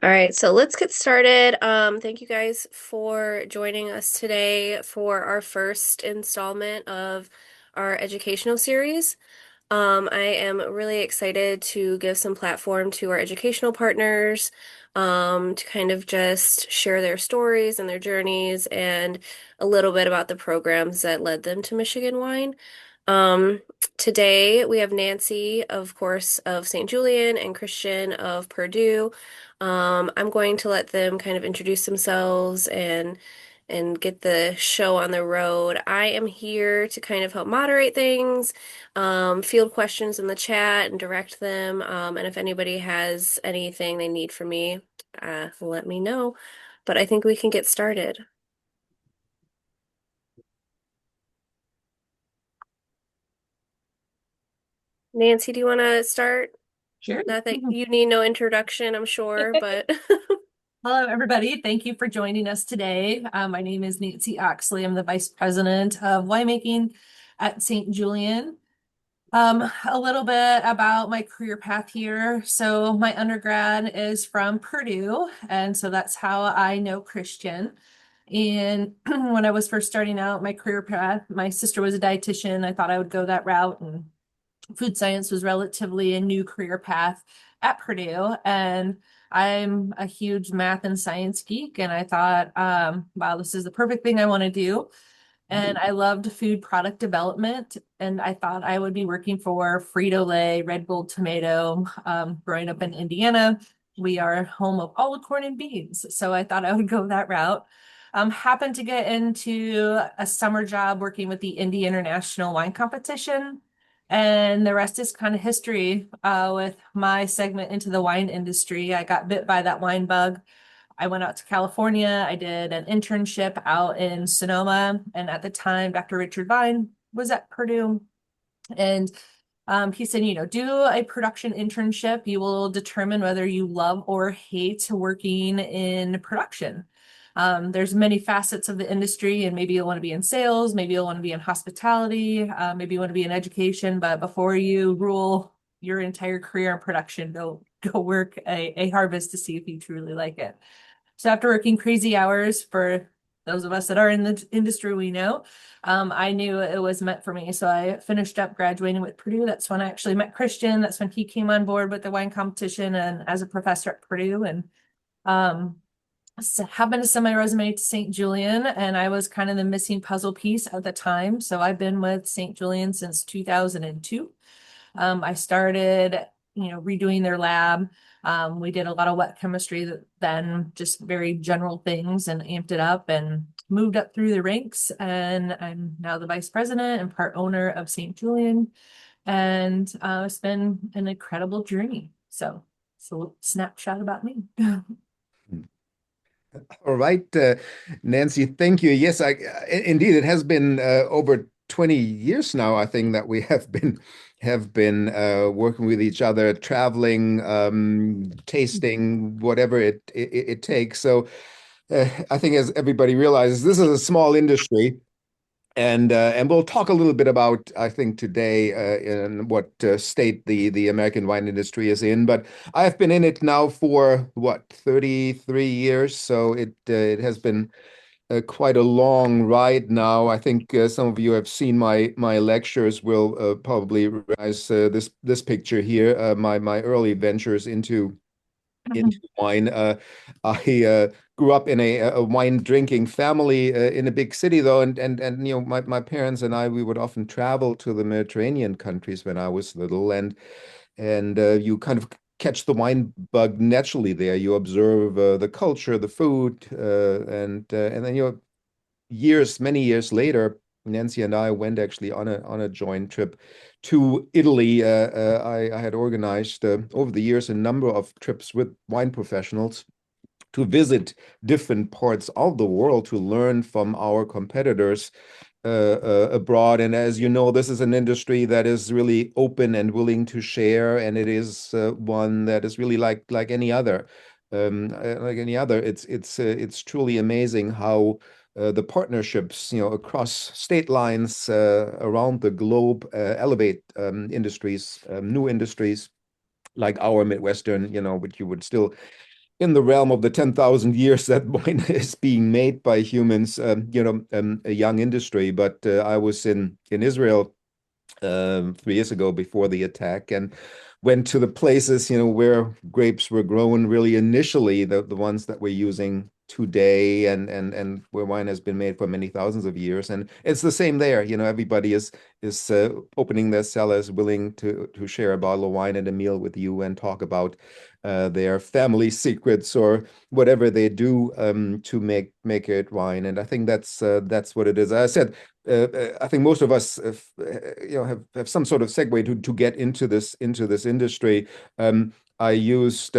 All right, so let's get started. Thank you guys for joining us today for our first installment of our educational series. I am really excited to give some platform to our educational partners, to kind of just share their stories and their journeys and a little bit about the programs that led them to Michigan Wine. Um, Today we have Nancie, of course, of St. Julian and Christian of Purdue. I'm going to let them kind of introduce themselves and get the show on the road. I am here to kind of help moderate things, field questions in the chat and direct them. And if anybody has anything they need from me, let me know. But I think we can get started. Nancie, do you want to start? Sure. Not that you need no introduction, I'm sure, but Hello, everybody. Thank you for joining us today. My name is Nancie Oxley. I'm the Vice President of Winemaking at St. Julian. A little bit about my career path here. So my undergrad is from Purdue, and so that's how I know Christian. And when I was first starting out my career path, my sister was a dietitian. I thought I would go that route, and food science was relatively a new career path at Purdue. And I'm a huge math and science geek. And I thought, wow, this is the perfect thing I want to do. And I loved food product development. And I thought I would be working for Frito-Lay, Red Bull Tomato. Growing up in Indiana, we are home of all the corn and beans. So I thought I would go that route. Happened to get into a summer job working with the Indy International Wine Competition. And the rest is kind of history. With my segment into the wine industry, I got bit by that wine bug. I went out to California. I did an internship out in Sonoma. And at the time, Dr. Richard Vine was at Purdue. And he said, do a production internship. You will determine whether you love or hate working in production. There's many facets of the industry, and maybe you'll want to be in sales, maybe you'll want to be in hospitality, maybe you want to be in education. But before you rule your entire career in production, go work a harvest to see if you truly like it. So after working crazy hours for those of us that are in the industry, we know, I knew it was meant for me. So I finished up graduating with Purdue. That's when I actually met Christian. That's when he came on board with the wine competition and as a professor at Purdue. And um, so happened to send my resume to St. Julian, and I was kind of the missing puzzle piece at the time. So I've been with St. Julian since 2002. I started, redoing their lab. We did a lot of wet chemistry then, just very general things, and amped it up and moved up through the ranks. And I'm now the vice president and part owner of St. Julian. And it's been an incredible journey. So a little snapshot about me. All right, Nancie, thank you. Yes, indeed, it has been over 20 years now, I think, that we have been working with each other, traveling, tasting, whatever it takes. So I think, as everybody realizes, this is a small industry. And we'll talk a little bit about, I think, today in what state the American wine industry is in. But I've been in it now for what, 33 years, so it has been quite a long ride now. I think some of you have seen my lectures. Will probably recognize this picture here. My early ventures into wine. I grew up in a wine drinking family in a big city, though, and my parents and I, we would often travel to the Mediterranean countries when I was little, and you kind of catch the wine bug naturally there. You observe the culture, the food, and then many years later, Nancie and I went actually on a joint trip to Italy. I had organized over the years a number of trips with wine professionals to visit different parts of the world to learn from our competitors abroad. And as you know, this is an industry that is really open and willing to share, and it is one that is really like any other. Like any other, it's truly amazing how the partnerships, across state lines around the globe elevate industries, new industries like our Midwestern, which you would still in the realm of the 10,000 years that wine is being made by humans, a young industry. But I was in Israel 3 years ago before the attack and went to the places, where grapes were grown really initially, the ones that we're using today and where wine has been made for many thousands of years. And it's the same there. Everybody is opening their cellars, willing to share a bottle of wine and a meal with you and talk about their family secrets or whatever they do to make it wine. And I think that's what it is. I said I think most of us have some sort of segue to get into this industry. I used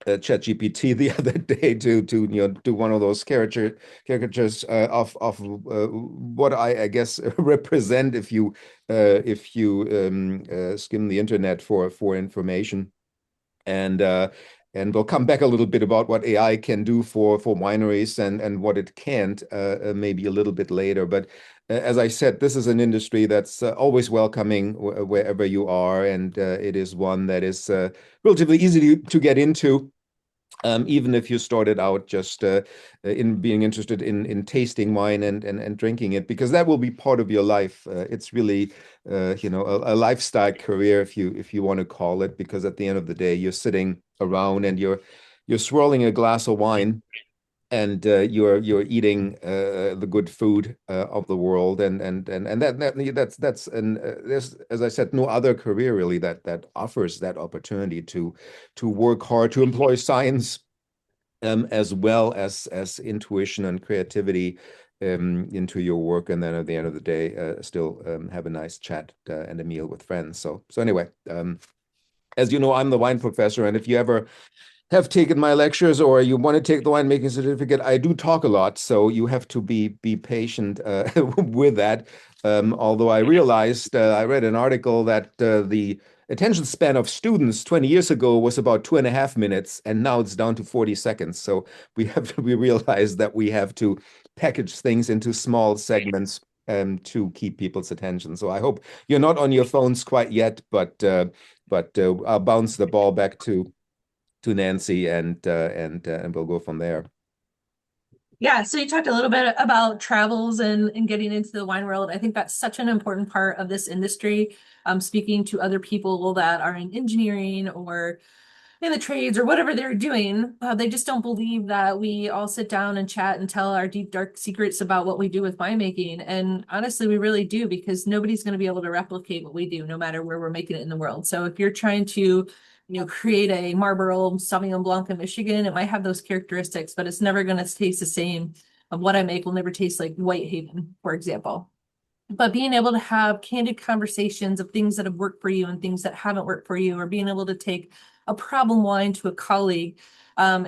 ChatGPT the other day to do one of those caricatures of what I guess represent if you skim the internet for information. And and we'll come back a little bit about what AI can do for wineries and what it can't maybe a little bit later. But as I said, this is an industry that's always welcoming wherever you are, and it is one that is relatively easy to get into. Even if you started out just in being interested in tasting wine and drinking it, because that will be part of your life. It's really, a lifestyle career, if you want to call it, because at the end of the day, you're sitting around and you're swirling a glass of wine and you're eating the good food of the world, and that's and there's, as I said, no other career really that offers that opportunity to work hard, to employ science as well as intuition and creativity into your work, and then at the end of the day, still have a nice chat and a meal with friends. So anyway, as you know, I'm the wine professor, and if you ever have taken my lectures or you want to take the winemaking certificate, I do talk a lot, so you have to be patient with that. Although I realized I read an article that the attention span of students 20 years ago was about 2.5 minutes, and now it's down to 40 seconds. So we realize that we have to package things into small segments to keep people's attention. So I hope you're not on your phones quite yet, but I'll bounce the ball back to Nancie and we'll go from there. Yeah, so you talked a little bit about travels and getting into the wine world. I think that's such an important part of this industry. Speaking to other people that are in engineering or in the trades or whatever they're doing, they just don't believe that we all sit down and chat and tell our deep, dark secrets about what we do with winemaking. And honestly, we really do, because nobody's going to be able to replicate what we do, no matter where we're making it in the world. So if you're trying to create a Marlboro Sauvignon Blanc in Michigan, it might have those characteristics, but it's never going to taste the same. Of what I make will never taste like Whitehaven, for example. But being able to have candid conversations of things that have worked for you and things that haven't worked for you, or being able to take a problem wine to a colleague,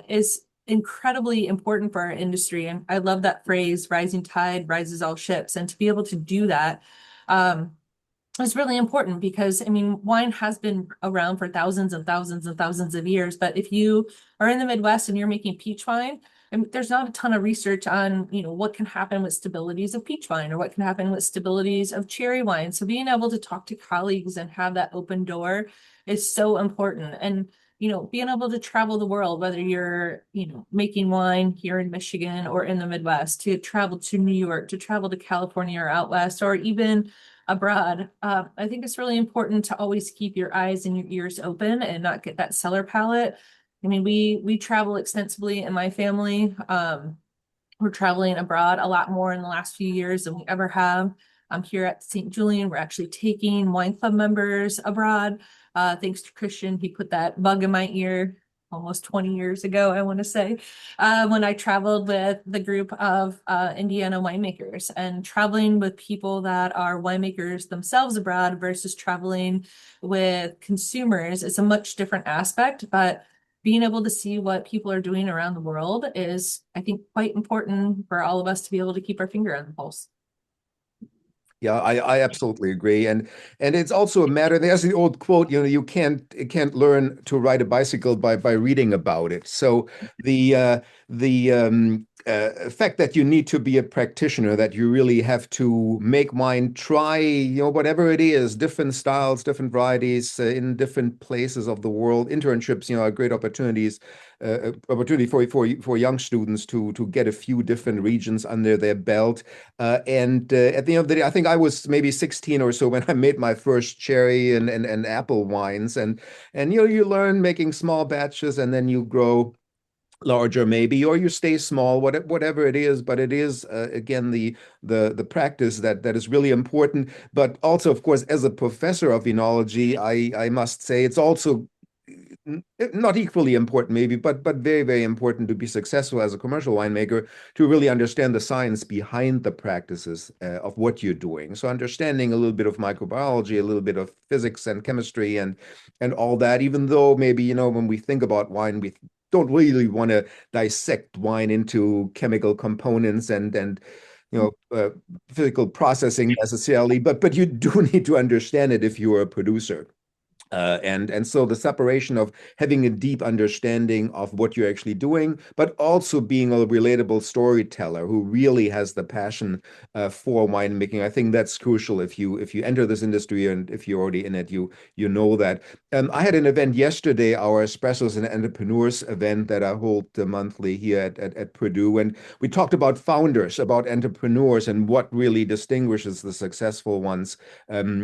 is incredibly important for our industry. And I love that phrase, rising tide rises all ships. And to be able to do that, is really important, because I mean, wine has been around for thousands and thousands and thousands of years. But if you are in the Midwest and you're making peach wine, and there's not a ton of research on, what can happen with stabilities of peach wine or what can happen with stabilities of cherry wine. So being able to talk to colleagues and have that open door is so important. And, being able to travel the world, whether you're, making wine here in Michigan or in the Midwest, to travel to New York, to travel to California or out West, or even abroad. I think it's really important to always keep your eyes and your ears open and not get that cellar palate. I mean, we travel extensively in my family. We're traveling abroad a lot more in the last few years than we ever have. Here at St. Julian, we're actually taking wine club members abroad. Thanks to Christian, he put that bug in my ear almost 20 years ago, I want to say, when I traveled with the group of Indiana winemakers, and traveling with people that are winemakers themselves abroad versus traveling with consumers is a much different aspect. But being able to see what people are doing around the world is, I think, quite important for all of us to be able to keep our finger on the pulse. Yeah, I absolutely agree. And it's also a matter, there's the old quote, you can't learn to ride a bicycle by reading about it. So the fact that you need to be a practitioner, that you really have to make wine, try, whatever it is, different styles, different varieties in different places of the world. Internships, are great opportunity for young students to get a few different regions under their belt. And at the end of the day, I think I was maybe 16 or so when I made my first cherry and apple wines. And you learn making small batches and then you grow larger maybe, or you stay small, whatever it is. But it is again the practice that is really important. But also, of course, as a professor of enology, I must say it's also not equally important maybe, but very, very important to be successful as a commercial winemaker, to really understand the science behind the practices of what you're doing. So understanding a little bit of microbiology, a little bit of physics and chemistry and all that, even though maybe, when we think about wine, we don't really want to dissect wine into chemical components and physical processing necessarily, but you do need to understand it if you're a producer. And so the separation of having a deep understanding of what you're actually doing, but also being a relatable storyteller who really has the passion for winemaking, I think that's crucial. If you enter this industry and if you're already in it, you know that. I had an event yesterday, our Espressos and Entrepreneurs event that I hold monthly here at Purdue, and we talked about founders, about entrepreneurs, and what really distinguishes the successful ones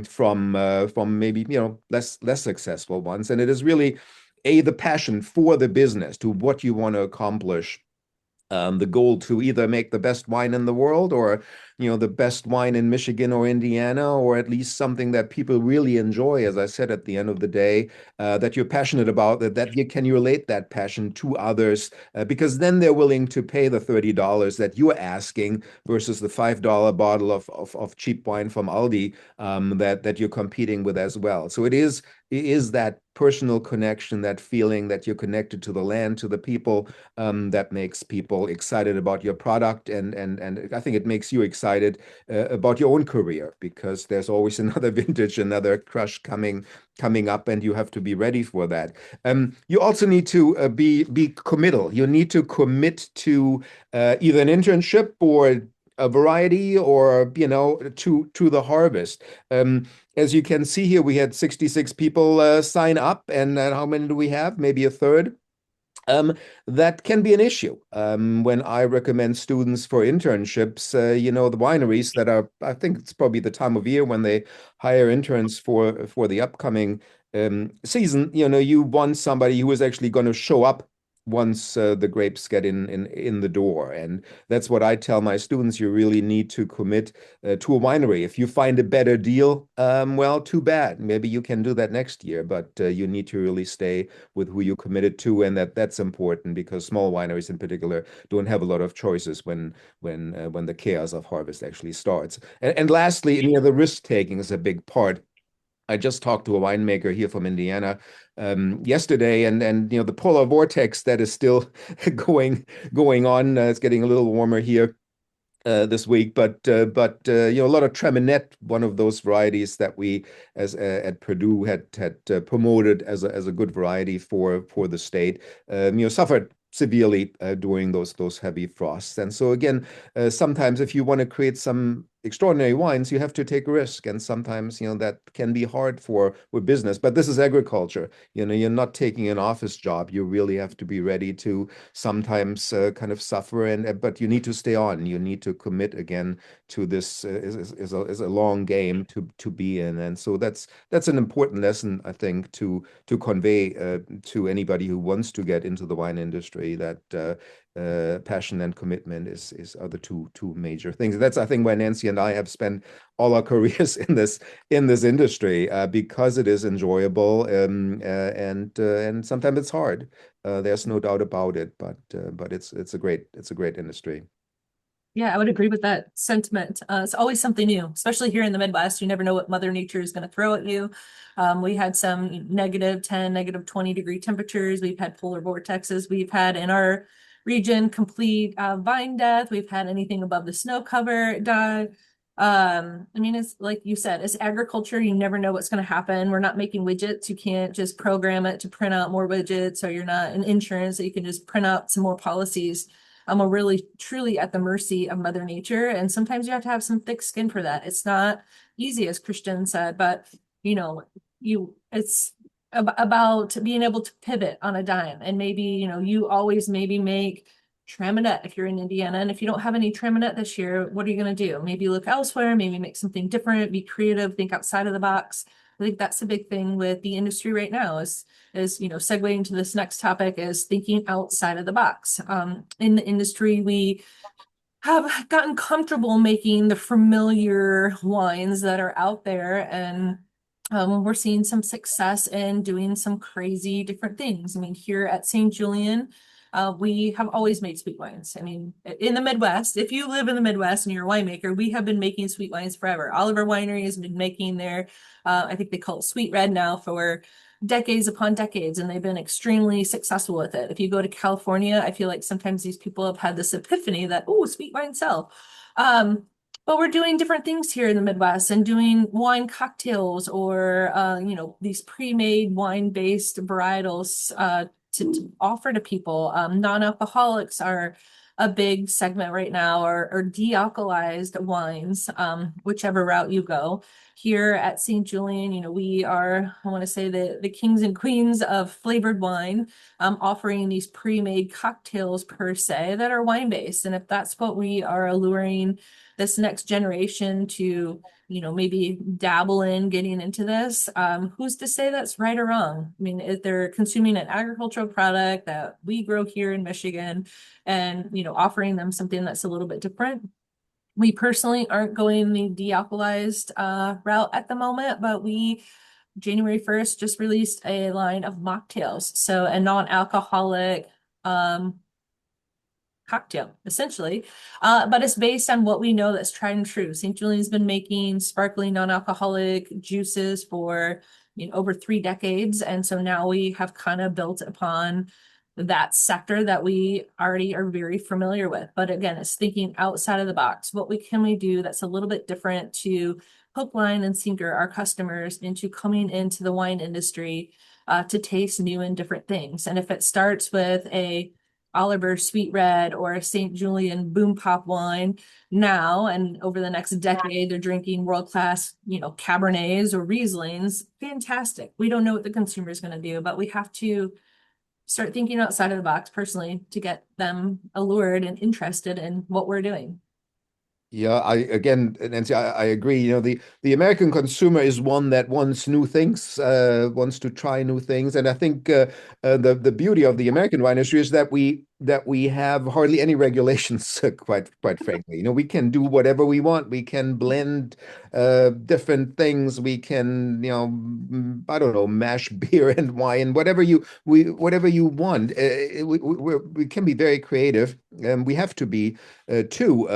from maybe less successful ones. And it is really the passion for the business, to what you want to accomplish, the goal to either make the best wine in the world, or the best wine in Michigan or Indiana, or at least something that people really enjoy, as I said, at the end of the day, that you're passionate about, that you can relate that passion to others, because then they're willing to pay the $30 that you're asking versus the $5 bottle of cheap wine from Aldi, that you're competing with as well. So it is that personal connection, that feeling that you're connected to the land, to the people, that makes people excited about your product, and I think it makes you excited about your own career, because there's always another vintage, another crush coming up, and you have to be ready for that. You also need to be committal. You need to commit to either an internship or a variety, or to the harvest. As you can see here, we had 66 people sign up, and how many do we have? Maybe a third. That can be an issue when I recommend students for internships. The wineries that are, I think it's probably the time of year when they hire interns for the upcoming season. You want somebody who is actually going to show up once the grapes get in the door, and that's what I tell my students. You really need to commit to a winery. If you find a better deal, well, too bad. Maybe you can do that next year, but you need to really stay with who you committed to, and that's important, because small wineries in particular don't have a lot of choices when the chaos of harvest actually starts. And lastly, the risk taking is a big part. I just talked to a winemaker here from Indiana yesterday, and the polar vortex that is still going on. It's getting a little warmer here this week, but a lot of Treminette, one of those varieties that we as at Purdue had promoted as a good variety for the state, suffered severely during those heavy frosts. And so again, sometimes if you want to create some extraordinary wines, you have to take a risk, and sometimes that can be hard with business. But this is agriculture. You're not taking an office job. You really have to be ready to sometimes kind of suffer, but you need to stay on. You need to commit again to this is a long game to be in. And so that's an important lesson, I think, to convey to anybody who wants to get into the wine industry, that passion and commitment are the two major things. That's, I think, why Nancie and I have spent all our careers in this industry, because it is enjoyable, and sometimes it's hard. There's no doubt about it, but it's a great industry. Yeah, I would agree with that sentiment. It's always something new, especially here in the Midwest. You never know what Mother Nature is going to throw at you. We had some -10, -20 degree temperatures. We've had polar vortexes. We've had in our region complete vine death. We've had anything above the snow cover die. I mean, it's like you said, it's agriculture. You never know what's going to happen. We're not making widgets. You can't just program it to print out more widgets, or you're not an insurance that you can just print out some more policies. we're really truly at the mercy of Mother Nature. And sometimes you have to have some thick skin for that. It's not easy, as Christian said, but you know, it's about being able to pivot on a dime. And maybe, you always maybe make traminette if you're in Indiana. And if you don't have any traminette this year, what are you going to do? Maybe look elsewhere, maybe make something different, be creative, think outside of the box. I think that's a big thing with the industry right now is segueing to this next topic is thinking outside of the box. In the industry, we have gotten comfortable making the familiar wines that are out there, and we're seeing some success in doing some crazy different things. I mean, here at St. Julian, we have always made sweet wines. I mean, in the Midwest, if you live in the Midwest and you're a winemaker, we have been making sweet wines forever. Oliver Winery has been making their, I think they call it sweet red now, for decades upon decades, and they've been extremely successful with it. If you go to California, I feel like sometimes these people have had this epiphany that, oh, sweet wine sell. But we're doing different things here in the Midwest and doing wine cocktails or, these pre-made wine-based varietals to offer to people. Non-alcoholics are a big segment right now, or de-alkalized wines, whichever route you go. Here at St. Julian, we are, I want to say, the kings and queens of flavored wine, offering these pre-made cocktails per se that are wine-based. And if that's what we are alluring this next generation to, maybe dabble in getting into this, who's to say that's right or wrong? I mean, if they're consuming an agricultural product that we grow here in Michigan and, offering them something that's a little bit different. We personally aren't going the de-alkalized route at the moment, but we January 1st just released a line of mocktails. So a non-alcoholic cocktail, essentially. But it's based on what we know that's tried and true. St. Julian's been making sparkling non-alcoholic juices for over 3 decades. And so now we have kind of built upon that sector that we already are very familiar with. But again, it's thinking outside of the box. What can we do that's a little bit different to hook, line, and sinker our customers into coming into the wine industry to taste new and different things. And if it starts with a Oliver Sweet Red or a St. Julian Boom Pop wine now, and over the next decade, they're drinking world-class, Cabernets or Rieslings, fantastic. We don't know what the consumer is going to do, but we have to start thinking outside of the box personally to get them allured and interested in what we're doing. Yeah, Nancie, I agree. The American consumer is one that wants new things, wants to try new things, and I think the beauty of the American wine industry is that we have hardly any regulations, quite frankly. We can do whatever we want. We can blend different things. We can, I don't know, mash beer and wine, whatever you want. We can be very creative, and we have to be too.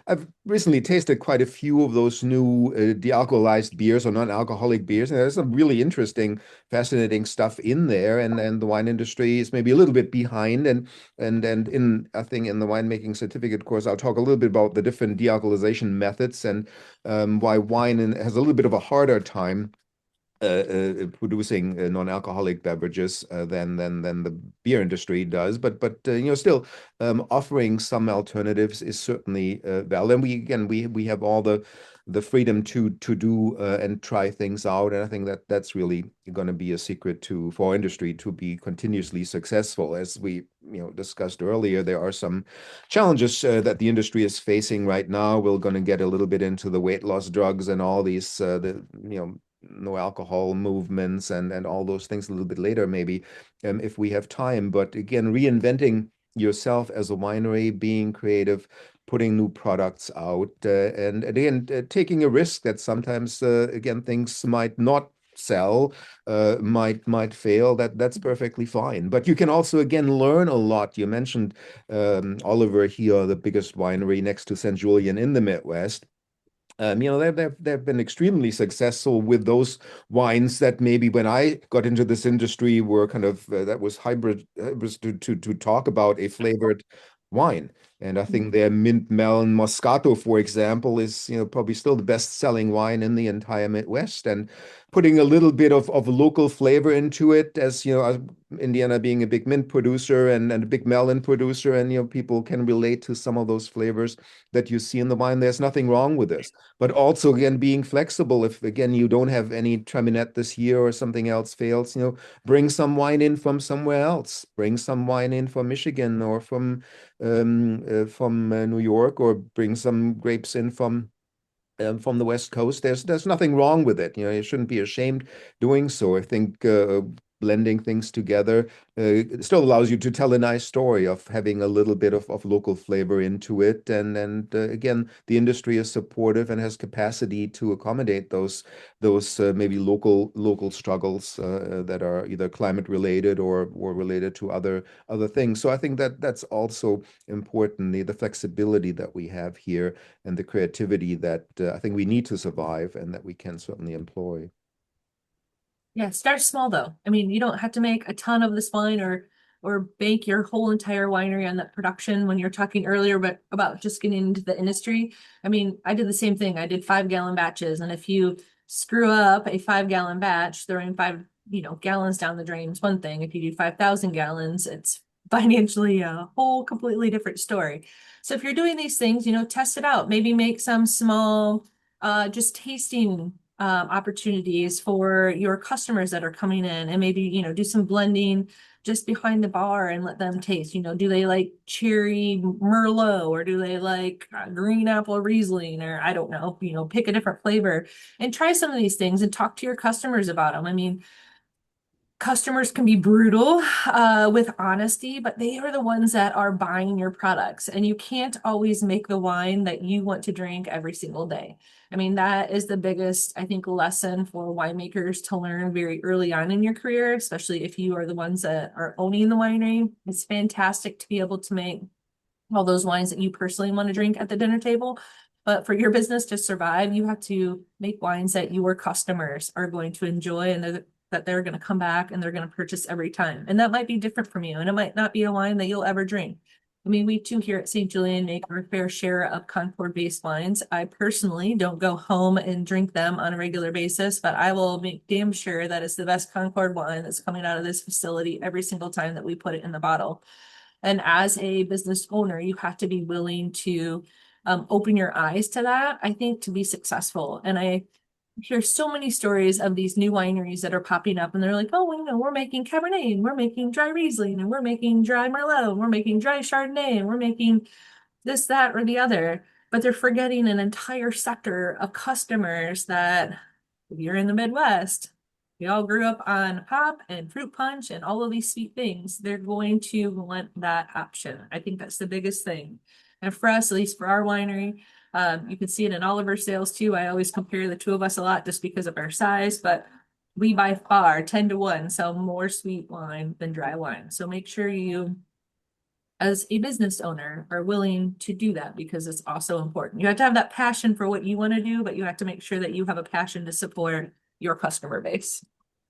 I've recently tasted quite a few of those new de-alcoholized beers or non-alcoholic beers, and there's some really interesting, fascinating stuff in there. And the wine industry is maybe a little bit behind. And I think in the winemaking certificate course, I'll talk a little bit about the different de-alcoholization methods and why wine has a little bit of a harder time producing non-alcoholic beverages than the beer industry does, but still offering some alternatives is certainly valid. And we have all the freedom to do and try things out, and I think that's really going to be a secret for our industry to be continuously successful. As we discussed earlier, there are some challenges that the industry is facing right now. We're going to get a little bit into the weight loss drugs and all these no alcohol movements and all those things a little bit later, maybe, if we have time. But again, reinventing yourself as a winery, being creative, putting new products out, and again, taking a risk that sometimes, again, things might not sell, might fail. That's perfectly fine. But you can also, again, learn a lot. You mentioned Oliver here, the biggest winery next to St. Julian in the Midwest. They've been extremely successful with those wines that maybe when I got into this industry were kind of that was hybrid to talk about a flavored wine. And I think their mint melon Moscato, for example, is probably still the best-selling wine in the entire Midwest. And putting a little bit of local flavor into it, as Indiana being a big mint producer and a big melon producer, and people can relate to some of those flavors that you see in the wine. There's nothing wrong with this. But also, again, being flexible. If again you don't have any Traminette this year or something else fails, bring some wine in from somewhere else. Bring some wine in from Michigan or from New York, or bring some grapes in from the West Coast. There's nothing wrong with it. You shouldn't be ashamed doing so. I think blending things together it still allows you to tell a nice story of having a little bit of local flavor into it. And again, the industry is supportive and has capacity to accommodate those maybe local struggles that are either climate related or related to other things. So I think that's also important, the flexibility that we have here and the creativity that I think we need to survive and that we can certainly employ. Yeah, start small though. I mean, you don't have to make a ton of this wine or bake your whole entire winery on that production when you're talking earlier but about just getting into the industry. I mean, I did the same thing. I did 5 gallon batches, and if you screw up a 5 gallon batch, throwing 5 gallons down the drain is one thing. If you do 5,000 gallons, it's financially a whole completely different story. So if you're doing these things, test it out. Maybe make some small just tasting opportunities for your customers that are coming in, and maybe do some blending just behind the bar and let them taste. Do they like cherry Merlot, or do they like green apple Riesling, or I don't know, pick a different flavor and try some of these things and talk to your customers about them. I mean, customers can be brutal with honesty, but they are the ones that are buying your products. And you can't always make the wine that you want to drink every single day. I mean, that is the biggest, I think, lesson for winemakers to learn very early on in your career, especially if you are the ones that are owning the winery. It's fantastic to be able to make all those wines that you personally want to drink at the dinner table. But for your business to survive, you have to make wines that your customers are going to enjoy, and that they're going to come back and they're going to purchase every time. And that might be different from you. And it might not be a wine that you'll ever drink. I mean, we too here at St. Julian make our fair share of Concord-based wines. I personally don't go home and drink them on a regular basis, but I will make damn sure that it's the best Concord wine that's coming out of this facility every single time that we put it in the bottle. And as a business owner, you have to be willing to open your eyes to that, I think, to be successful. And I hear so many stories of these new wineries that are popping up, and they're like, oh, we're making Cabernet, and we're making dry Riesling, and we're making dry Merlot, and we're making dry Chardonnay, and we're making this, that, or the other. But they're forgetting an entire sector of customers that, if you're in the Midwest, we all grew up on pop and fruit punch and all of these sweet things. They're going to want that option. I think that's the biggest thing. And for us, at least for our winery, you can see it in all of our sales too. I always compare the two of us a lot just because of our size, but we by far 10 to 1 sell more sweet wine than dry wine. So make sure you, as a business owner, are willing to do that, because it's also important. You have to have that passion for what you want to do, but you have to make sure that you have a passion to support your customer base.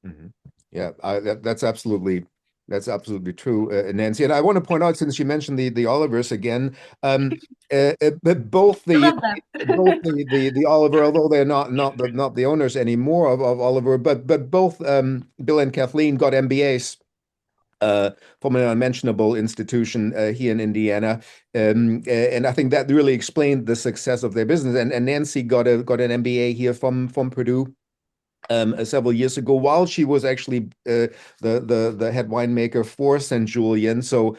Mm-hmm. Yeah, that's absolutely true, Nancie. And I want to point out, since you mentioned the Olivers again, both I the love that. the Oliver, although they're not the owners anymore of Oliver, but both Bill and Kathleen got MBAs from an unmentionable institution here in Indiana. And I think that really explained the success of their business. And Nancie got an MBA here from Purdue several years ago, while she was actually the head winemaker for St. Julian. So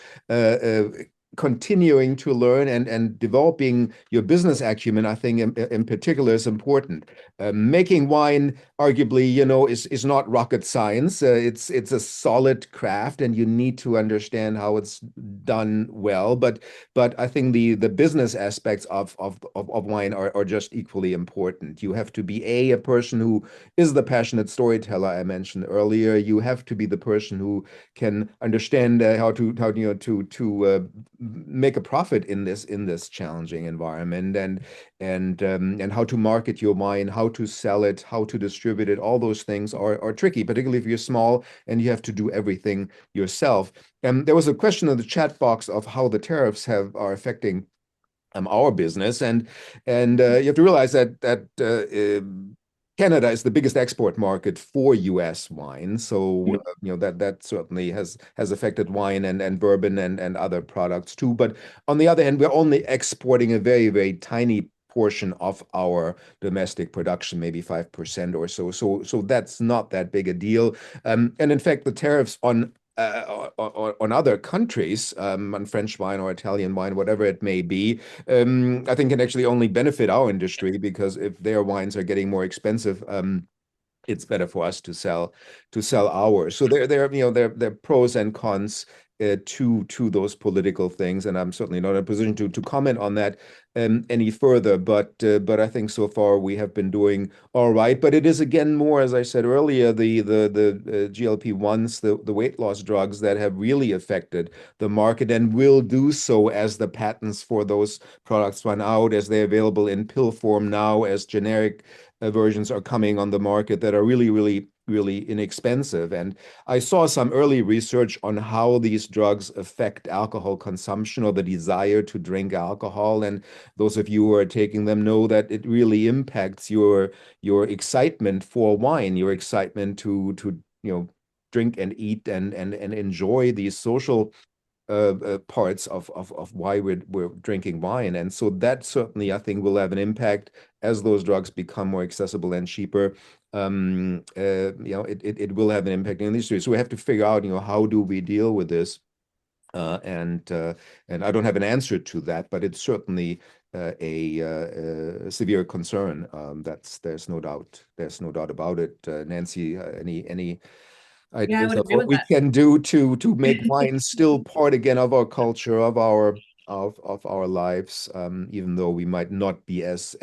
continuing to learn and developing your business acumen, I think in particular, is important. Making wine, arguably, is not rocket science. It's a solid craft, and you need to understand how it's done well. But I think the business aspects of wine are just equally important. You have to be a person who is the passionate storyteller I mentioned earlier. You have to be the person who can understand how to make a profit in this challenging environment. and how to market your wine, how to sell it, how to distribute it. All those things are tricky, particularly if you're small and you have to do everything yourself. And there was a question in the chat box of how the tariffs are affecting our business, and you have to realize that Canada is the biggest export market for U.S. wine, so that certainly has affected wine and bourbon and other products too. But on the other hand, we're only exporting a very very tiny portion of our domestic production, maybe 5% or so. So that's not that big a deal. And in fact, the tariffs on other countries, on French wine or Italian wine, whatever it may be, I think can actually only benefit our industry because if their wines are getting more expensive, it's better for us to sell ours. So there are pros and cons to those political things, and I'm certainly not in a position to comment on that any further. But I think so far we have been doing all right. But it is again more, as I said earlier, the GLP-1s, the weight loss drugs that have really affected the market and will do so as the patents for those products run out, as they're available in pill form now, as generic versions are coming on the market that are really, really, really inexpensive. And I saw some early research on how these drugs affect alcohol consumption or the desire to drink alcohol. And those of you who are taking them know that it really impacts your excitement for wine, your excitement to drink and eat and enjoy these social parts of why we're drinking wine. And so that certainly, I think, will have an impact as those drugs become more accessible and cheaper. It will have an impact in the industry. So we have to figure out, how do we deal with this? And I don't have an answer to that, but it's certainly a severe concern. There's no doubt. There's no doubt about it. Nancie, any Yeah, I ideas would of agree what with we that. can do to make wine still part again of our culture, of our lives, even though we might not be as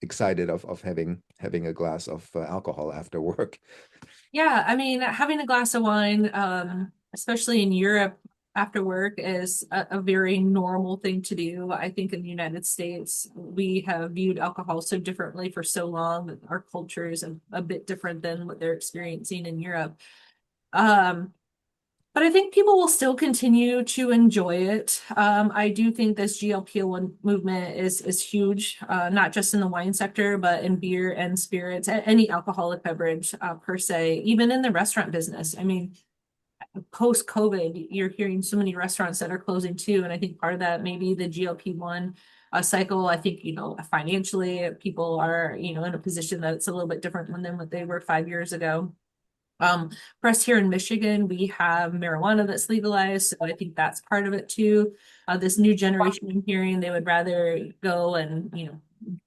excited of having a glass of alcohol after work. Yeah, I mean, having a glass of wine, especially in Europe after work, is a very normal thing to do. I think in the United States, we have viewed alcohol so differently for so long that our culture is a bit different than what they're experiencing in Europe. Um, but I think people will still continue to enjoy it. I do think this GLP-1 movement is huge, not just in the wine sector, but in beer and spirits, any alcoholic beverage per se, even in the restaurant business. I mean, post-COVID, you're hearing so many restaurants that are closing too, and I think part of that may be the GLP-1 cycle. I think, financially, people are, in a position that it's a little bit different than what they were 5 years ago. For us here in Michigan, we have marijuana that's legalized, so I think that's part of it too. This new generation I'm hearing, they would rather go and,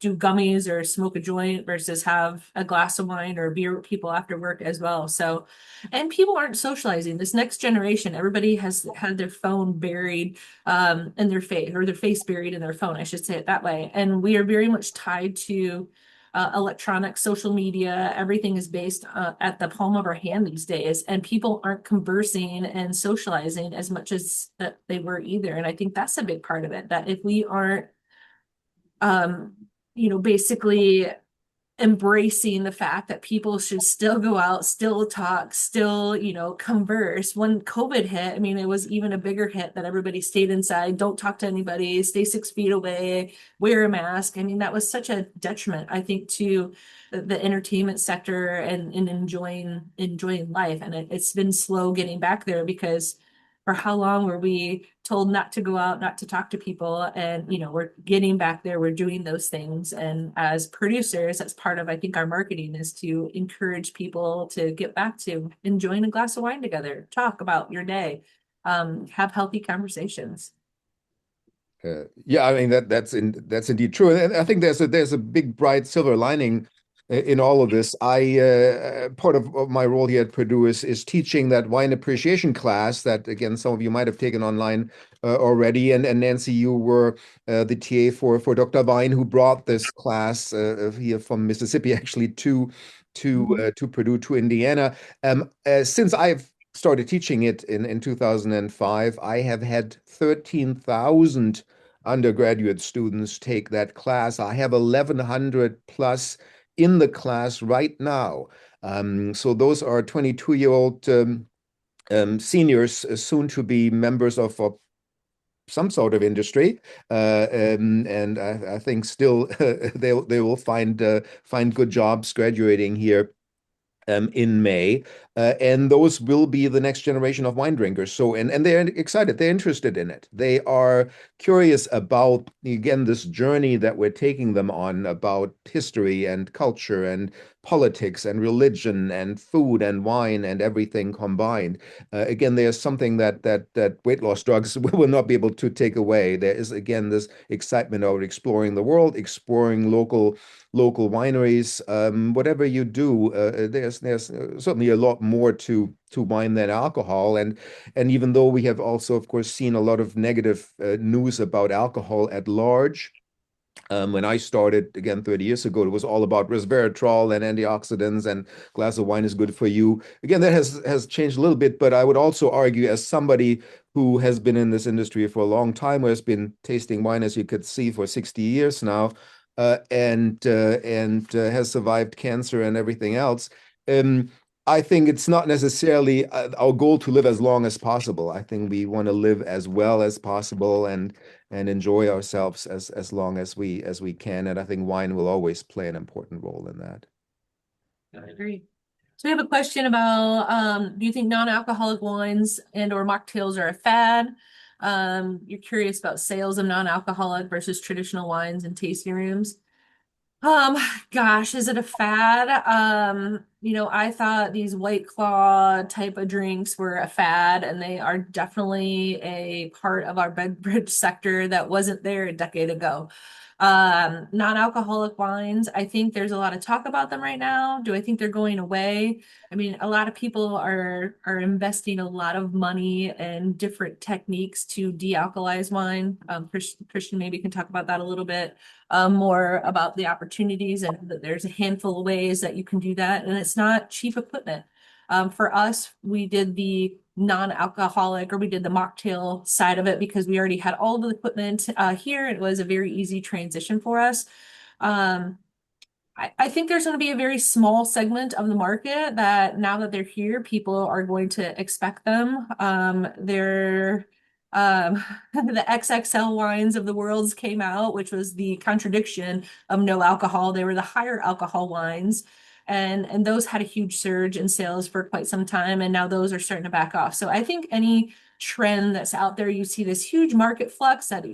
do gummies or smoke a joint versus have a glass of wine or a beer with people after work as well. So, and people aren't socializing. This next generation, everybody has had their phone buried in their face, or their face buried in their phone, I should say it that way. And we are very much tied to electronic social media. Everything is based at the palm of our hand these days, and people aren't conversing and socializing as much as that they were either. And I think that's a big part of it, that if we aren't um basically embracing the fact that people should still go out, still talk, still, converse. When COVID hit, I mean, it was even a bigger hit that everybody stayed inside, don't talk to anybody, stay 6 feet away, wear a mask. I mean, that was such a detriment, I think, to the entertainment sector and enjoying life. And it's been slow getting back there because for how long were we told not to go out, not to talk to people? And, we're getting back there, we're doing those things. And as producers, that's part of, I think, our marketing is to encourage people to get back to enjoying a glass of wine together, talk about your day, have healthy conversations. Yeah, I mean that's indeed true, and I think there's a big bright silver lining in all of this. I part of my role here at Purdue is teaching that wine appreciation class that again some of you might have taken online already, and Nancie, you were the TA for Dr. Vine who brought this class here from Mississippi actually to Purdue to Indiana. Since I've started teaching it in 2005, I have had 13,000 undergraduate students take that class. I have 1,100 plus in the class right now. So those are 22-year-old seniors, soon to be members of some sort of industry, and I think still they will find good jobs graduating here in May, and those will be the next generation of wine drinkers. So, and they're excited, they're interested in it. They are curious about, again, this journey that we're taking them on about history and culture and politics and religion and food and wine and everything combined. Again, there's something that weight loss drugs will not be able to take away. There is, again, this excitement of exploring the world, exploring local wineries. Whatever you do, there's certainly a lot more to wine than alcohol, and even though we have also, of course, seen a lot of negative news about alcohol at large. When I started again 30 years ago, it was all about resveratrol and antioxidants, and glass of wine is good for you. Again, that has changed a little bit, but I would also argue, as somebody who has been in this industry for a long time, who has been tasting wine, as you could see, for 60 years now, and has survived cancer and everything else. Um, I think it's not necessarily our goal to live as long as possible. I think we want to live as well as possible and enjoy ourselves as long as we can. And I think wine will always play an important role in that. I agree. So we have a question about, do you think non-alcoholic wines and or mocktails are a fad? You're curious about sales of non-alcoholic versus traditional wines and tasting rooms. Um, Gosh, is it a fad? I thought these White Claw type of drinks were a fad, and they are definitely a part of our beverage sector that wasn't there a decade ago. Non-alcoholic wines, I think there's a lot of talk about them right now. Do I think they're going away? I mean, a lot of people are investing a lot of money and different techniques to de-alkalize wine. Christian maybe can talk about that a little bit more about the opportunities, and that there's a handful of ways that you can do that, and it's not cheap equipment. For us, we did the non-alcoholic, or we did the mocktail side of it because we already had all of the equipment here. It was a very easy transition for us. Um, I think there's going to be a very small segment of the market that now that they're here, people are going to expect them. They're the XXL wines of the worlds came out, which was the contradiction of no alcohol. They were the higher alcohol wines. And those had a huge surge in sales for quite some time, and now those are starting to back off. So I think any trend that's out there, you see this huge market flux that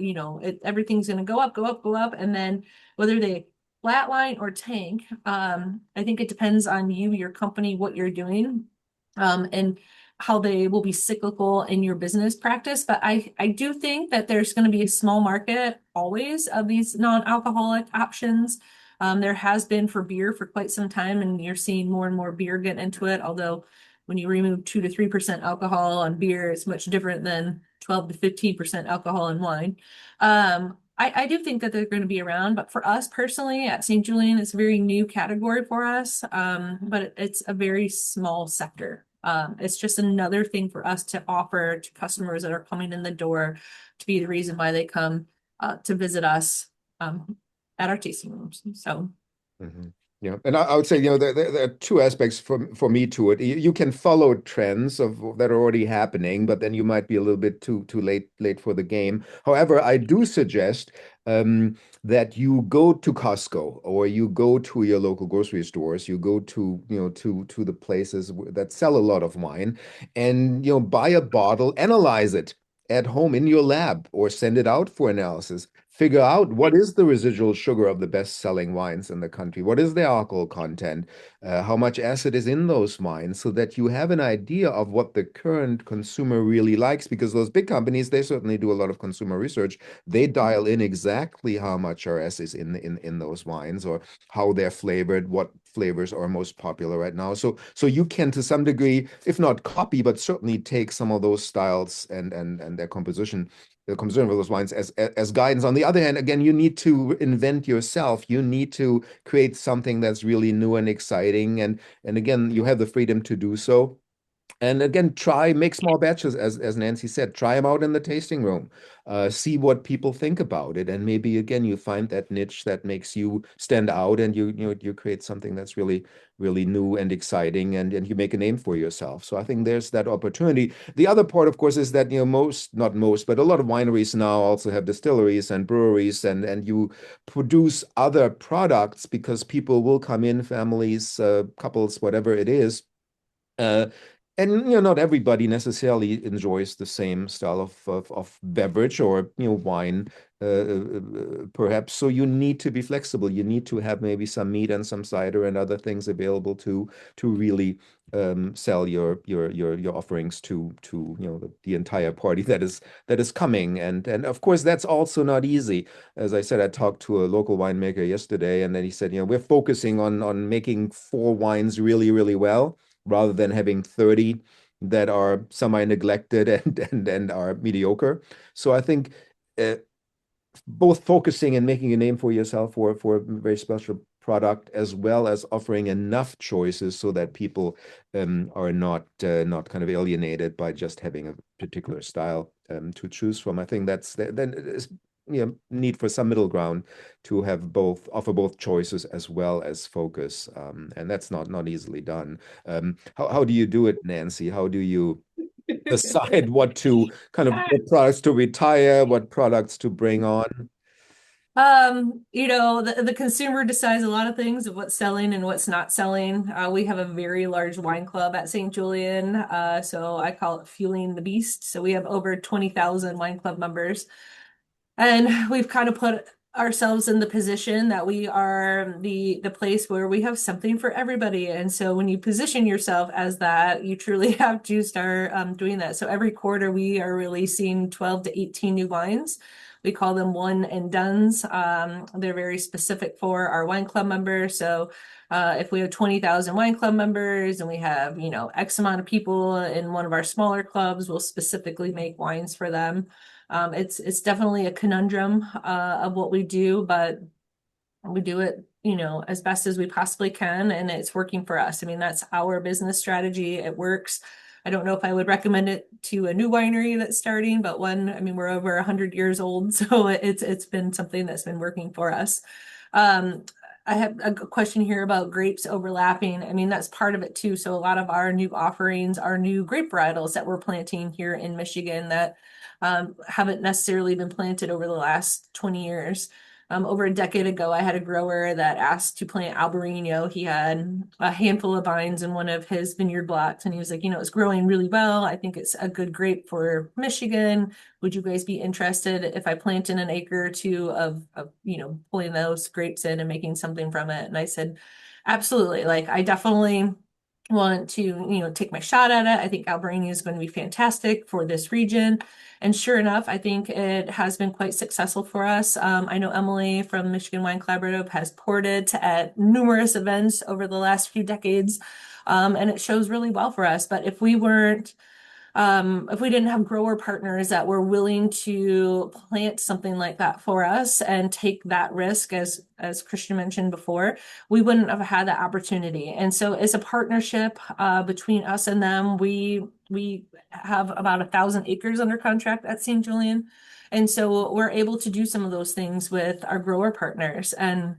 everything's going to go up, go up, go up, and then whether they flatline or tank. I think it depends on you, your company, what you're doing, and how they will be cyclical in your business practice. But I do think that there's going to be a small market always of these non-alcoholic options. There has been for beer for quite some time, and you're seeing more and more beer get into it. Although when you remove 2 to 3% alcohol on beer, it's much different than 12 to 15% alcohol in wine. I do think that they're going to be around, but for us personally at St. Julian, it's a very new category for us, but it's a very small sector. It's just another thing for us to offer to customers that are coming in the door to be the reason why they come to visit us at our tasting rooms. So. Mm-hmm. Yeah, and I would say, there are two aspects for me to it. You can follow trends that are already happening, but then you might be a little bit too late for the game. However, I do suggest that you go to Costco, or you go to your local grocery stores, you go to the places that sell a lot of wine, and buy a bottle, analyze it at home in your lab, or send it out for analysis. Figure out what is the residual sugar of the best-selling wines in the country. What is their alcohol content? How much acid is in those wines, so that you have an idea of what the current consumer really likes. Because those big companies, they certainly do a lot of consumer research. They dial in exactly how much RS is in those wines, or how they're flavored, what flavors are most popular right now. So you can, to some degree, if not copy, but certainly take some of those styles and their composition, the composition of those wines as guidance. On the other hand, again, you need to invent yourself. You need to create something that's really new and exciting. And again, you have the freedom to do so. And again, make small batches, as Nancie said, try them out in the tasting room, see what people think about it, and maybe again you find that niche that makes you stand out, and you create something that's really new and exciting, and you make a name for yourself. So I think there's that opportunity. The other part, of course, is that not most, but a lot of wineries now also have distilleries and breweries, and you produce other products because people will come in, families, couples, whatever it is. Uh, and not everybody necessarily enjoys the same style of beverage or wine, perhaps. So you need to be flexible. You need to have maybe some meat and some cider and other things available to really sell your offerings to the entire party that is coming. And of course that's also not easy. As I said, I talked to a local winemaker yesterday, and then he said, we're focusing on making four wines really well, rather than having 30 that are semi-neglected and are mediocre. So I think uh, both focusing and making a name for yourself for a very special product, as well as offering enough choices so that people are not kind of alienated by just having a particular style to choose from. I think then is need for some middle ground to offer both choices as well as focus, and that's not easily done. How do you do it, Nancie? How do you decide what products to retire, what products to bring on? The consumer decides a lot of things of what's selling and what's not selling. We have a very large wine club at St. Julian, so I call it fueling the beast. So we have over 20,000 wine club members. And we've kind of put ourselves in the position that we are the place where we have something for everybody. And so when you position yourself as that, you truly have to start doing that. So every quarter we are releasing 12 to 18 new wines. We call them one and dones. They're very specific for our wine club members. So if we have 20,000 wine club members and we have, X amount of people in one of our smaller clubs, we'll specifically make wines for them. It's definitely a conundrum of what we do, but we do it, as best as we possibly can, and it's working for us. I mean, that's our business strategy. It works. I don't know if I would recommend it to a new winery that's starting, but I mean, we're over 100 years old, so it's been something that's been working for us. Um, I have a question here about grapes overlapping. I mean, that's part of it too. So a lot of our new offerings are new grape varietals that we're planting here in Michigan that haven't necessarily been planted over the last 20 years. Over a decade ago, I had a grower that asked to plant Albarino. He had a handful of vines in one of his vineyard blocks, and he was like, it's growing really well. I think it's a good grape for Michigan. Would you guys be interested if I plant in an acre or two of pulling those grapes in and making something from it? And I said, absolutely. Like, I definitely want to, take my shot at it. I think Albarino is going to be fantastic for this region. And sure enough, I think it has been quite successful for us. I know Emily from Michigan Wine Collaborative has poured it at numerous events over the last few decades, and it shows really well for us. But if we didn't have grower partners that were willing to plant something like that for us and take that risk, as Christian mentioned before, we wouldn't have had that opportunity. And so it's a partnership between us and them. We have about 1,000 acres under contract at St. Julian. And so we're able to do some of those things with our grower partners. And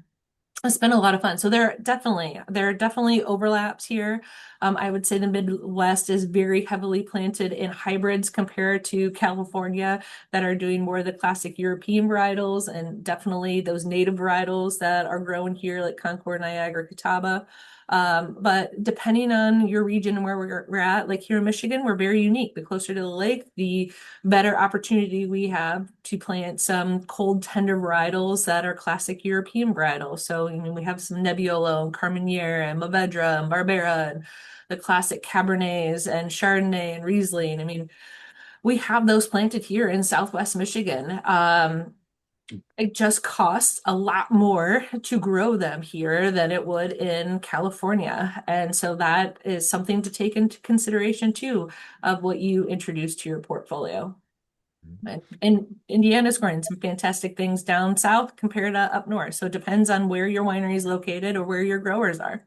it's been a lot of fun. So there are definitely overlaps here. I would say the Midwest is very heavily planted in hybrids compared to California that are doing more of the classic European varietals, and definitely those native varietals that are grown here like Concord, Niagara, Catawba. But depending on your region and where we're at, like here in Michigan, we're very unique. The closer to the lake, the better opportunity we have to plant some cold tender varietals that are classic European varietals. So, we have some Nebbiolo and Carmenere and Mourvedre and Barbera and the classic Cabernets and Chardonnay and Riesling. I mean, we have those planted here in Southwest Michigan. It just costs a lot more to grow them here than it would in California. And so that is something to take into consideration too of what you introduce to your portfolio. And Indiana's growing some fantastic things down south compared to up north. So it depends on where your winery is located or where your growers are.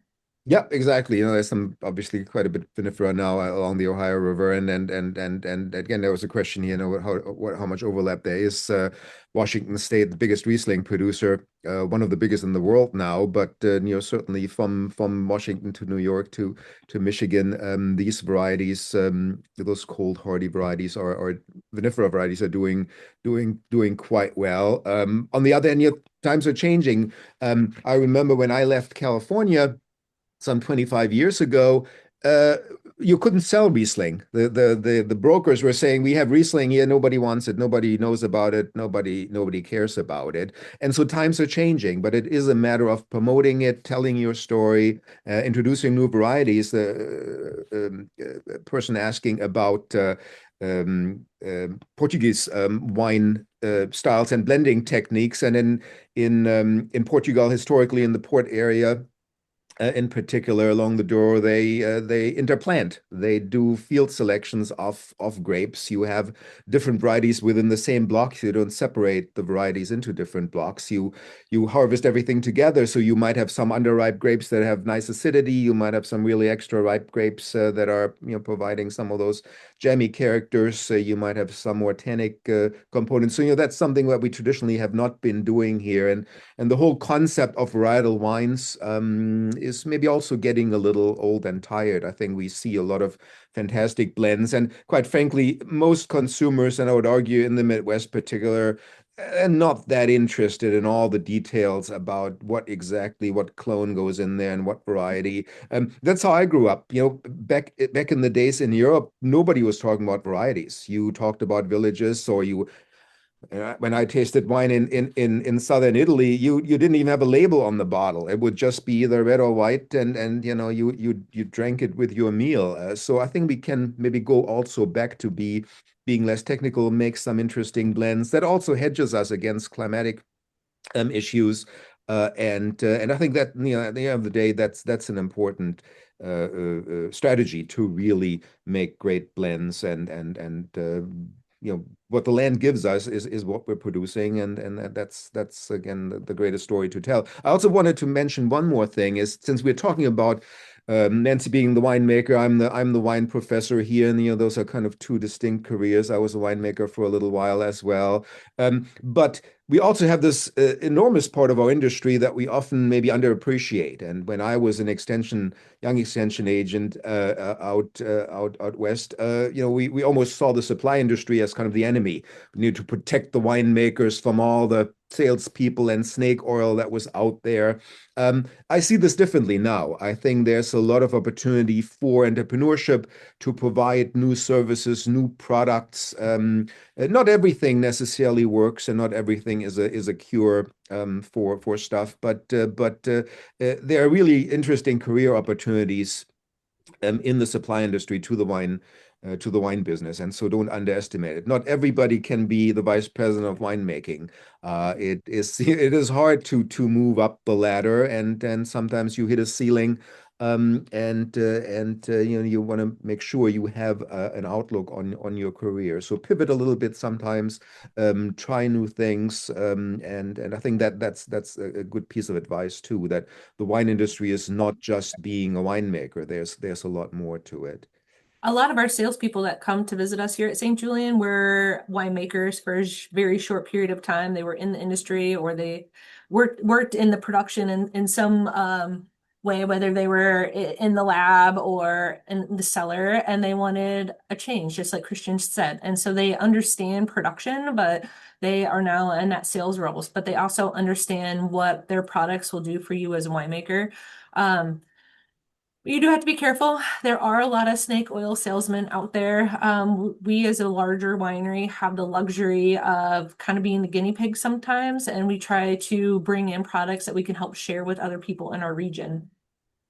Yeah, exactly. There's some obviously quite a bit of vinifera now along the Ohio River, and again, there was a question, how much overlap there is. Washington State, the biggest Riesling producer, one of the biggest in the world now, but certainly from Washington to New York to Michigan, these varieties, those cold hardy varieties or vinifera varieties are doing quite well. On the other hand, times are changing. I remember when I left California some 25 years ago, uh, you couldn't sell Riesling. The brokers were saying, we have Riesling here, nobody wants it, nobody knows about it, nobody cares about it. And so times are changing, but it is a matter of promoting it, telling your story, introducing new varieties. The person asking about Portuguese wine styles and blending techniques, and in Portugal, historically in the port area, in particular along the Douro, they interplant. They do field selections of grapes. You have different varieties within the same block. You don't separate the varieties into different blocks. You harvest everything together. So you might have some underripe grapes that have nice acidity. You might have some really extra ripe grapes that are providing some of those jammy characters. You might have some more tannic components. So that's something that we traditionally have not been doing here, and the whole concept of varietal wines is maybe also getting a little old and tired. I think we see a lot of fantastic blends, and quite frankly, most consumers, and I would argue in the Midwest particular, are not that interested in all the details about what clone goes in there and what variety. That's how I grew up. Back in the days in Europe, nobody was talking about varieties. You talked about villages, or you when I tasted wine in southern Italy, you didn't even have a label on the bottle. It would just be either red or white, and you drank it with your meal. So I think we can maybe go also back to being less technical, make some interesting blends that also hedges us against climatic issues. And I think that at the end of the day, that's an important strategy to really make great blends, and what the land gives us is what we're producing, and that's again the greatest story to tell. I also wanted to mention one more thing is, since we're talking about Nancie being the winemaker, I'm the wine professor here, and those are kind of two distinct careers. I was a winemaker for a little while as well, but we also have this enormous part of our industry that we often maybe underappreciate. And when I was an young extension agent out west, we almost saw the supply industry as kind of the enemy. We need to protect the winemakers from all the salespeople and snake oil that was out there. I see this differently now. I think there's a lot of opportunity for entrepreneurship to provide new services, new products. Not everything necessarily works, and not everything is a cure for stuff. But there are really interesting career opportunities in the supply industry to the wine business, and so don't underestimate it. Not everybody can be the vice president of winemaking. It is hard to move up the ladder, and sometimes you hit a ceiling. And you want to make sure you have an outlook on your career. So pivot a little bit sometimes, try new things, and I think that's a good piece of advice too. That the wine industry is not just being a winemaker. There's a lot more to it. A lot of our salespeople that come to visit us here at St. Julian were winemakers for a very short period of time. They were in the industry, or they worked in the production in some way, whether they were in the lab or in the cellar, and they wanted a change, just like Christian said. And so they understand production, but they are now in that sales roles, but they also understand what their products will do for you as a winemaker. Um, you do have to be careful. There are a lot of snake oil salesmen out there. We, as a larger winery, have the luxury of kind of being the guinea pig sometimes, and we try to bring in products that we can help share with other people in our region.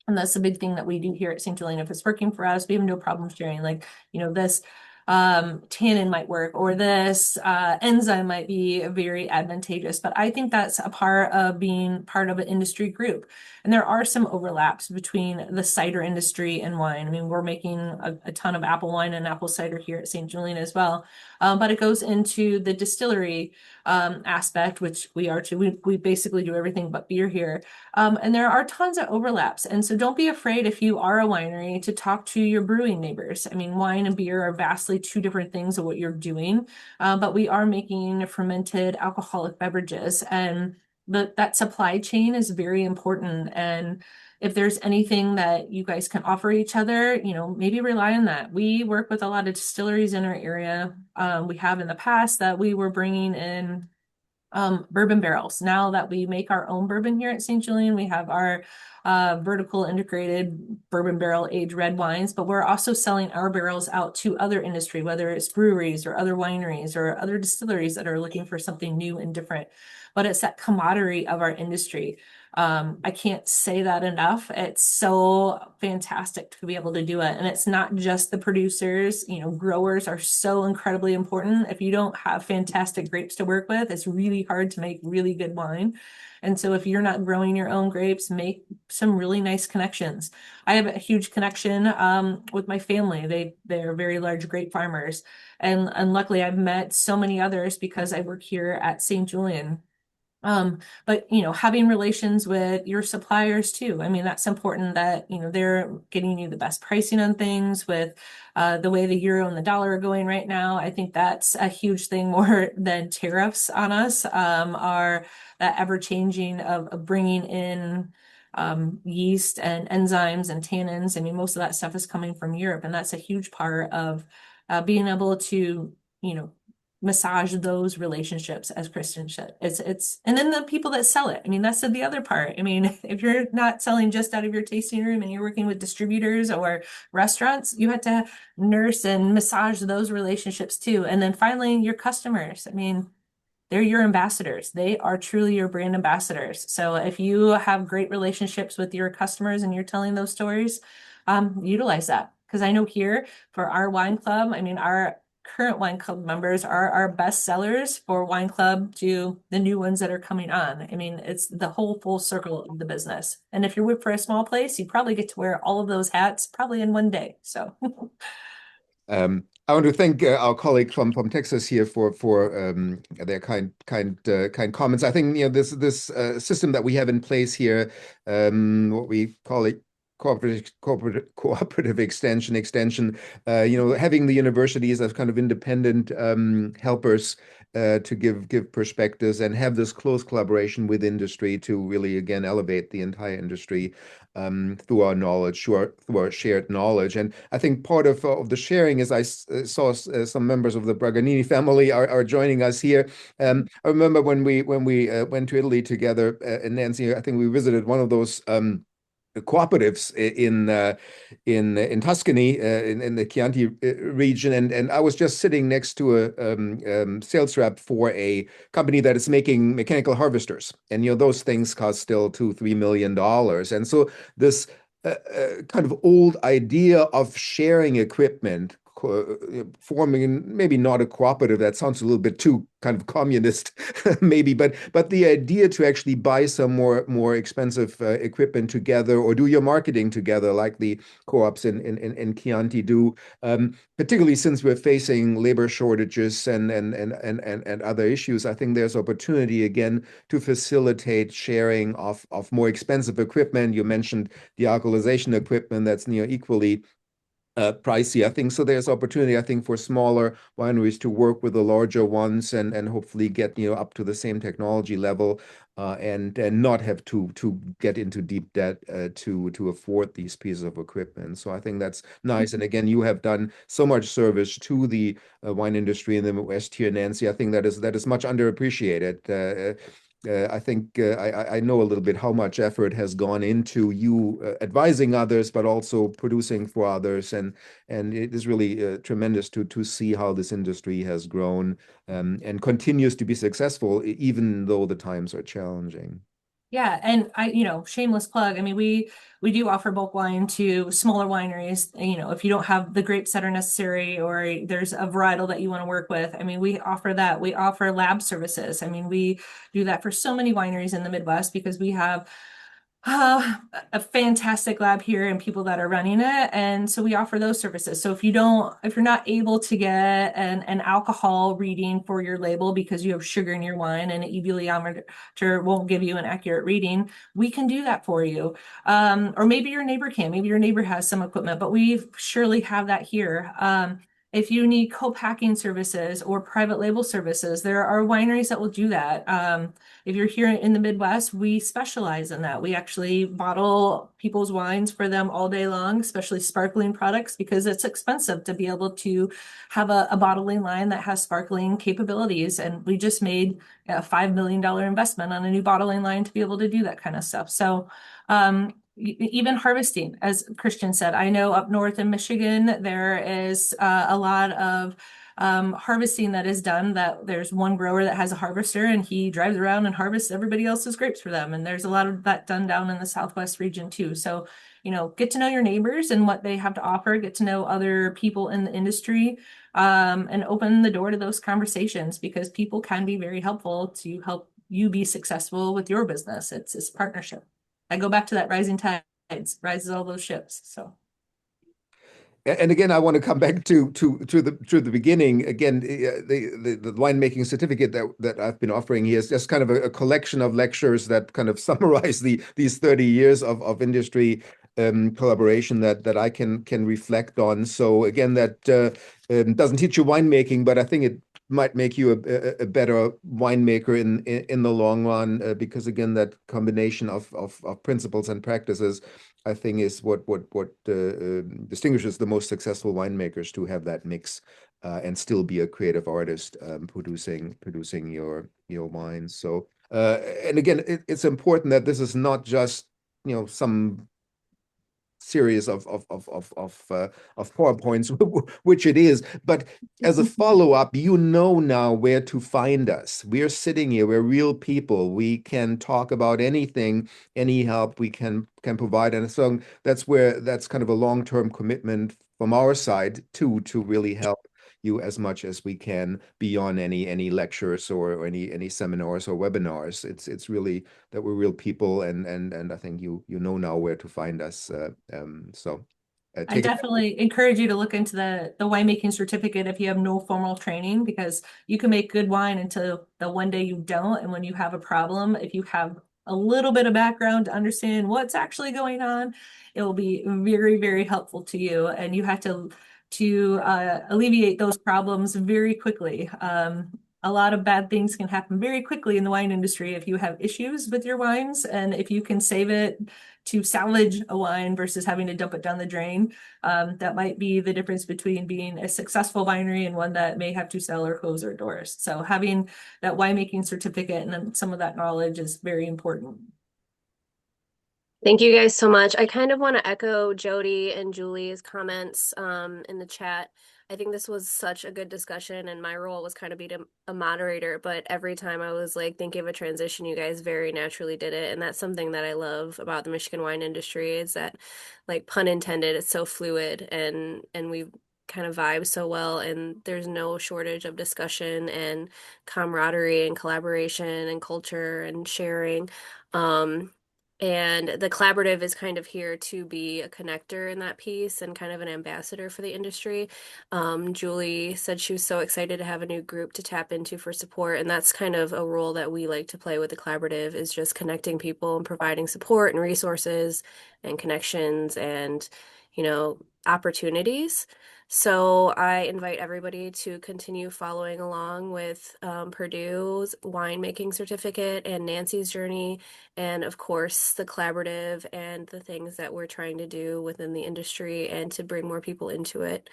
And that's the big thing that we do here at St. Julian. If it's working for us, we have no problem sharing. Like, this tannin might work, or this enzyme might be very advantageous. But I think that's a part of being part of an industry group. And there are some overlaps between the cider industry and wine. I mean, we're making a ton of apple wine and apple cider here at St. Julian as well. But it goes into the distillery aspect, which we are too. We basically do everything but beer here. And there are tons of overlaps. And so don't be afraid if you are a winery to talk to your brewing neighbors. I mean, wine and beer are vastly two different things of what you're doing, but we are making fermented alcoholic beverages, and that supply chain is very important. And if there's anything that you guys can offer each other, maybe rely on that. We work with a lot of distilleries in our area. We have in the past that we were bringing in bourbon barrels. Now that we make our own bourbon here at St. Julian, we have our vertical integrated bourbon barrel aged red wines, but we're also selling our barrels out to other industry, whether it's breweries or other wineries or other distilleries that are looking for something new and different. But it's that camaraderie of our industry. I can't say that enough. It's so fantastic to be able to do it. And it's not just the producers, growers are so incredibly important. If you don't have fantastic grapes to work with, it's really hard to make really good wine. And so if you're not growing your own grapes, make some really nice connections. I have a huge connection with my family. They're very large grape farmers. And luckily I've met so many others because I work here at St. Julian. But having relations with your suppliers too. I mean, that's important that, they're getting you the best pricing on things with the way the euro and the dollar are going right now. I think that's a huge thing more than tariffs on us, are that ever changing of bringing in yeast and enzymes and tannins. I mean, most of that stuff is coming from Europe, and that's a huge part of being able to, massage those relationships, as Kristen said. And then the people that sell it. I mean, that's the other part. I mean, if you're not selling just out of your tasting room and you're working with distributors or restaurants, you have to nurse and massage those relationships too. And then finally, your customers. I mean, they're your ambassadors. They are truly your brand ambassadors. So if you have great relationships with your customers and you're telling those stories, utilize that. Because I know here for our wine club, I mean, our current wine club members are our best sellers for wine club to the new ones that are coming on. I mean, it's the whole full circle of the business. And if you're for a small place, you probably get to wear all of those hats probably in one day. So I want to thank our colleague from Texas here for their kind comments. I think this system that we have in place here, what we call it cooperative extension. Having the universities as kind of independent helpers to give perspectives and have this close collaboration with industry to really again elevate the entire industry through our knowledge, through our shared knowledge. And I think part of the sharing is I saw some members of the Braganini family are joining us here. I remember when we went to Italy together, in Nancie, I think we visited one of those cooperatives in Tuscany, in the Chianti region, and I was just sitting next to a sales rep for a company that is making mechanical harvesters, and those things cost still $2-3 million, and so this kind of old idea of sharing equipment, forming maybe not a cooperative, that sounds a little bit too kind of communist maybe, but the idea to actually buy some more expensive equipment together or do your marketing together like the co-ops in Chianti do, particularly since we're facing labor shortages and other issues. I think there's opportunity again to facilitate sharing of more expensive equipment. You mentioned the alcoholization equipment that's equally pricey. I think so. There's opportunity, I think, for smaller wineries to work with the larger ones and hopefully get up to the same technology level, and not have to get into deep debt to afford these pieces of equipment. So I think that's nice. And again, you have done so much service to the wine industry in the West here, Nancie. I think that is much underappreciated. I think I know a little bit how much effort has gone into you advising others, but also producing for others, and it is really tremendous to see how this industry has grown and continues to be successful, even though the times are challenging. Yeah, and shameless plug. I mean, we do offer bulk wine to smaller wineries. If you don't have the grapes that are necessary, or there's a varietal that you want to work with, I mean, we offer that. We offer lab services. I mean, we do that for so many wineries in the Midwest because we have uh, a fantastic lab here and people that are running it. And so we offer those services. So if you're not able to get an alcohol reading for your label because you have sugar in your wine and an ebuliometer won't give you an accurate reading, we can do that for you. Or maybe your neighbor can, maybe your neighbor has some equipment, but we surely have that here. If you need co-packing services or private label services, there are wineries that will do that. If you're here in the Midwest, we specialize in that. We actually bottle people's wines for them all day long, especially sparkling products, because it's expensive to be able to have a bottling line that has sparkling capabilities. And we just made a $5 million investment on a new bottling line to be able to do that kind of stuff. So, even harvesting, as Christian said, I know up north in Michigan, there is a lot of harvesting that is done, that there's one grower that has a harvester and he drives around and harvests everybody else's grapes for them. And there's a lot of that done down in the Southwest region too. So, get to know your neighbors and what they have to offer, get to know other people in the industry, and open the door to those conversations because people can be very helpful to help you be successful with your business. It's partnership. I go back to that rising tides, rises all those ships. So. And again, I want to come back to the beginning. Again, the winemaking certificate that I've been offering here is just kind of a collection of lectures that kind of summarize these 30 years of industry collaboration that I can reflect on. So again, that doesn't teach you winemaking, but I think it might make you a better winemaker in the long run, because again, that combination of principles and practices, I think, is what distinguishes the most successful winemakers, to have that mix, and still be a creative artist, producing your wines. So and again, it's important that this is not just some series of PowerPoints, which it is. But as a follow-up, you know now where to find us. We're sitting here, we're real people. We can talk about anything, any help we can provide. And so that's kind of a long-term commitment from our side too, to really help you as much as we can beyond any lectures or any seminars or webinars. It's really that we're real people, and I think you know now where to find us. So I take it. definitely encourage you to look into the winemaking certificate if you have no formal training, because you can make good wine until the one day you don't. And when you have a problem, if you have a little bit of background to understand what's actually going on, it will be very, very helpful to you. And you have to alleviate those problems very quickly. A lot of bad things can happen very quickly in the wine industry if you have issues with your wines, and if you can save it to salvage a wine versus having to dump it down the drain. That might be the difference between being a successful winery and one that may have to sell or close their doors. So having that winemaking certificate and then some of that knowledge is very important. Thank you guys so much. I kind of want to echo Jody and Julie's comments in the chat. I think this was such a good discussion, and my role was kind of be a moderator, but every time I was like thinking of a transition, you guys very naturally did it. And that's something that I love about the Michigan wine industry, is that, like, pun intended, it's so fluid, and we kind of vibe so well, and there's no shortage of discussion and camaraderie and collaboration and culture and sharing. Um, and the collaborative is kind of here to be a connector in that piece and kind of an ambassador for the industry. Julie said she was so excited to have a new group to tap into for support, and that's kind of a role that we like to play with the collaborative, is just connecting people and providing support and resources and connections and, opportunities. So I invite everybody to continue following along with Purdue's winemaking certificate and Nancie's journey, and of course the collaborative and the things that we're trying to do within the industry and to bring more people into it.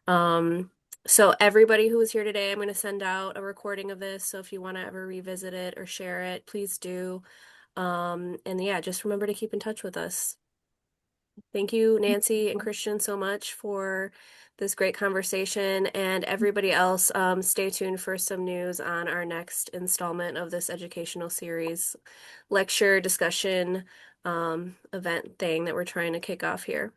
Um, so everybody who was here today, I'm going to send out a recording of this. So if you want to ever revisit it or share it, please do. And yeah, just remember to keep in touch with us. Thank you, Nancie and Christian, so much for this great conversation. And everybody else, stay tuned for some news on our next installment of this educational series, lecture, discussion, event thing that we're trying to kick off here.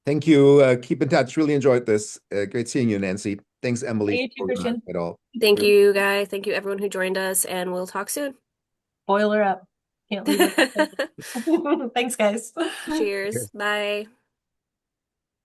Thank you. Keep in touch. Really enjoyed this. Great seeing you, Nancie. Thanks, Emily, Hey, for Christian. it all. Thank you, guys. Thank you, everyone who joined us, and we'll talk soon. Boiler up. Can't leave without this. Thanks, guys. Cheers. Bye.